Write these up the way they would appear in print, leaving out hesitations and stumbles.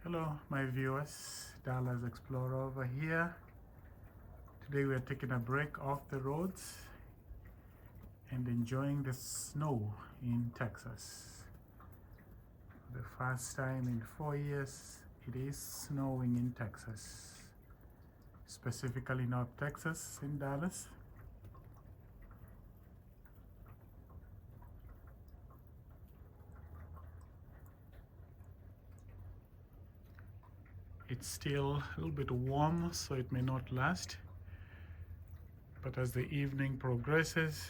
Hello my viewers, Dallas Explorer over here. Today we are taking a break off the roads and enjoying the snow in Texas. For the first time in 4 years, it is snowing in Texas, specifically North Texas in Dallas. It's still a little bit warm, so it may not last, but as the evening progresses,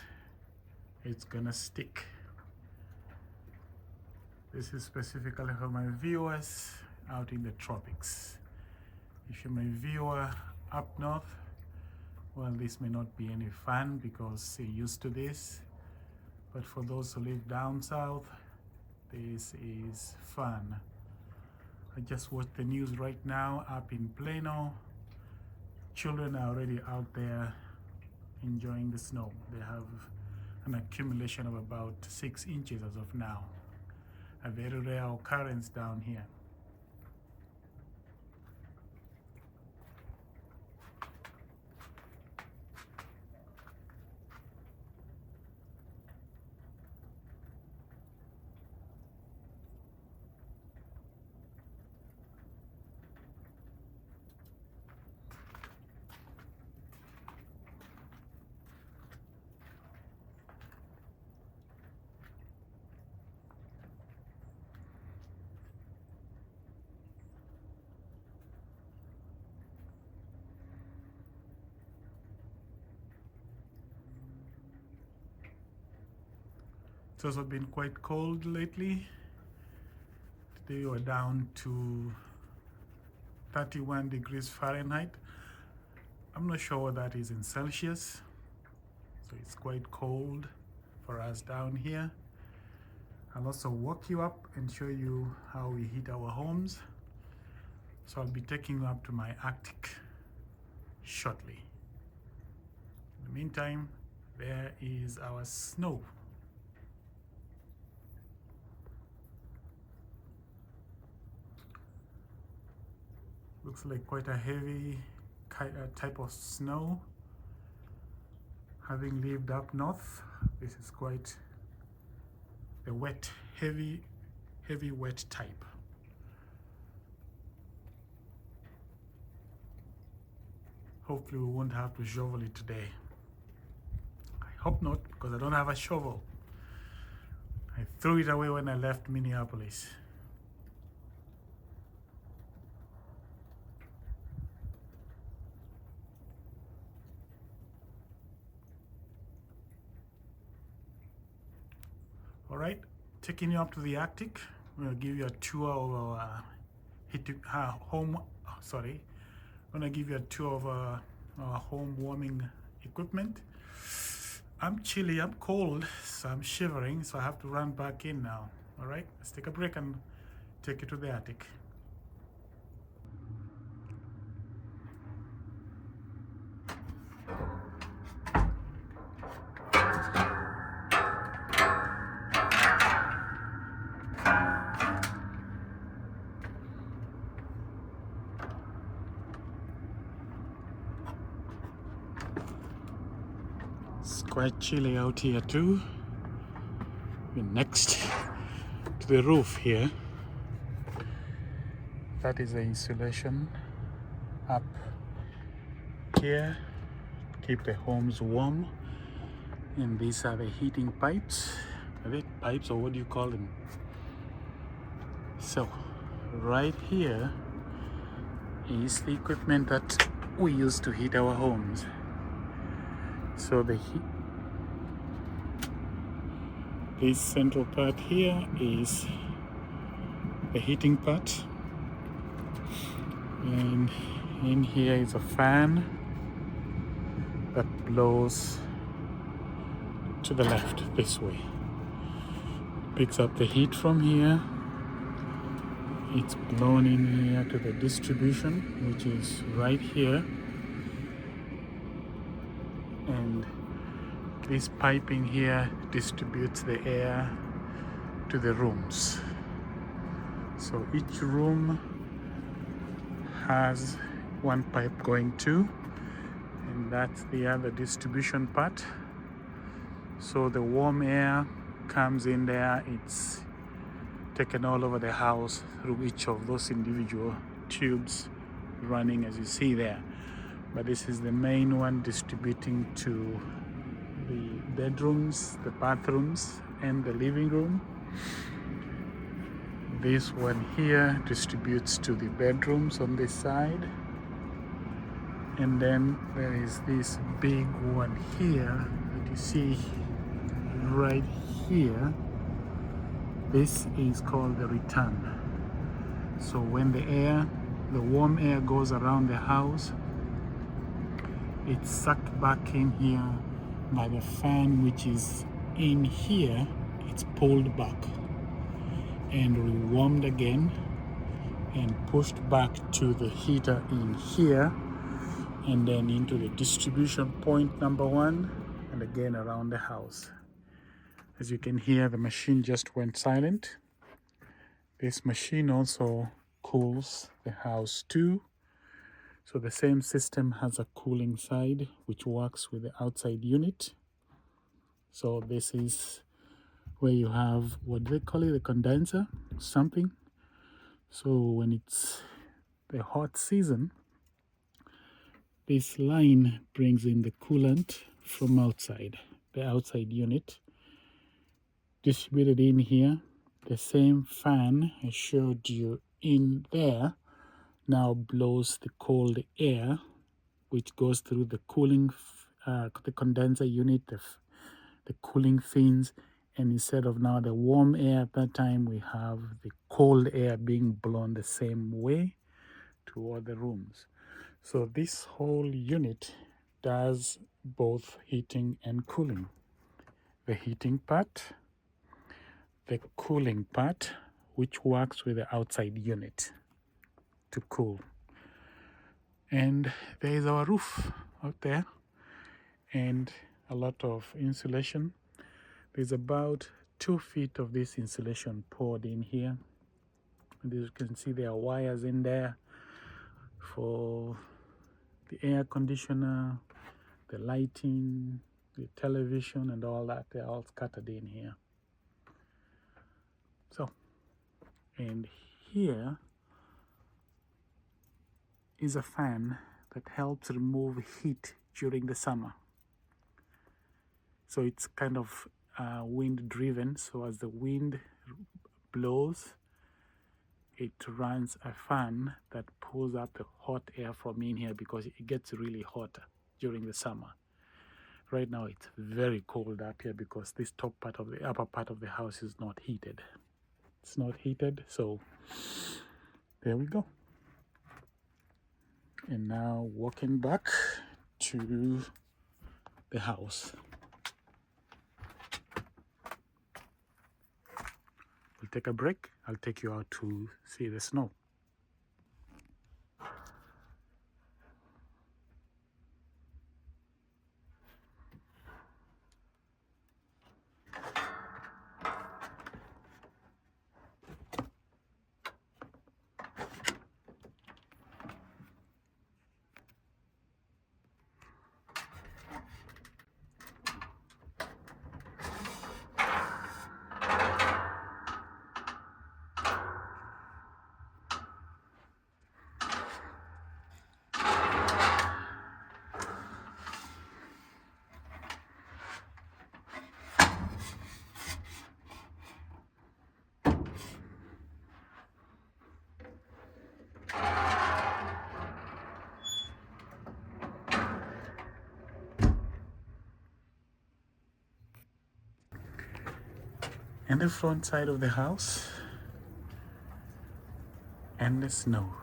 it's gonna stick. This is specifically for my viewers out in the tropics. If you're my viewer up north, well, this may not be any fun because you're used to this, but for those who live down south, this is fun. I just watched the news right now up in Plano. Children are already out there enjoying the snow. They have an accumulation of about 6 inches as of now. A very rare occurrence down here. It's also been quite cold lately. Today we're down to 31 degrees Fahrenheit. I'm not sure what that is in Celsius, so it's quite cold for us down here. I'll also walk you up and show you how we heat our homes. So I'll be taking you up to my attic shortly. In the meantime, there is our snow. Looks like quite a heavy type of snow. Having lived up north, this is quite the wet, heavy wet type. Hopefully we won't have to shovel it today. I hope not, because I don't have a shovel. I threw it away when I left Minneapolis. All right, taking you up to the attic. We'll give you a tour of our home. Sorry, I'm gonna give you a tour of our home warming equipment. I'm chilly, I'm cold, so I'm shivering, so I have to run back in now. All right, let's take a break and take you to the attic. It's quite chilly out here too. We're next to the roof here. That is the insulation up here, keep the homes warm. And these are the heating pipes. Are they pipes or what do you call them? So right here is the equipment that we use to heat our homes. So this central part here is the heating part, and in here is a fan that blows to the left this way. Picks up the heat from here. It's blown in here to the distribution, which is right here. And this piping here distributes the air to the rooms. So each room has one pipe going to, and that's the other distribution part. So the warm air comes in there, it's taken all over the house through each of those individual tubes running as you see there. But this is the main one distributing to the bedrooms, the bathrooms, and the living room. This one here distributes to the bedrooms on this side. And then there is this big one here that you see right here. This is called the return. So when the warm air goes around the house, it's sucked back in here by the fan, which is in here. It's pulled back and rewarmed again and pushed back to the heater in here, and then into the distribution point number one, and again around the house. As you can hear, the machine just went silent. This machine also cools the house too. So the same system has a cooling side which works with the outside unit. So this is where you have, what do they call it, a condenser, something. So when it's the hot season, this line brings in the coolant from outside, the outside unit, distributed in here. The same fan I showed you in there now blows the cold air, which goes through the cooling, the condenser unit, the cooling fins, and instead of now the warm air at that time, we have the cold air being blown the same way to all the rooms. So this whole unit does both heating and cooling. The heating part, the cooling part, which works with the outside unit to cool. And there is our roof out there and a lot of insulation. There's about 2 feet of this insulation poured in here. And as you can see, there are wires in there for the air conditioner, the lighting, the television, and all that. They're all scattered in here. So, and here is a fan that helps remove heat during the summer. So it's kind of wind driven. So as the wind blows, it runs a fan that pulls up the hot air from in here because it gets really hot during the summer. Right now it's very cold up here because this top part of the upper part of the house is not heated. It's not heated, so there we go. And now walking back to the house. We'll take a break. I'll take you out to see the snow. And the front side of the house and the snow.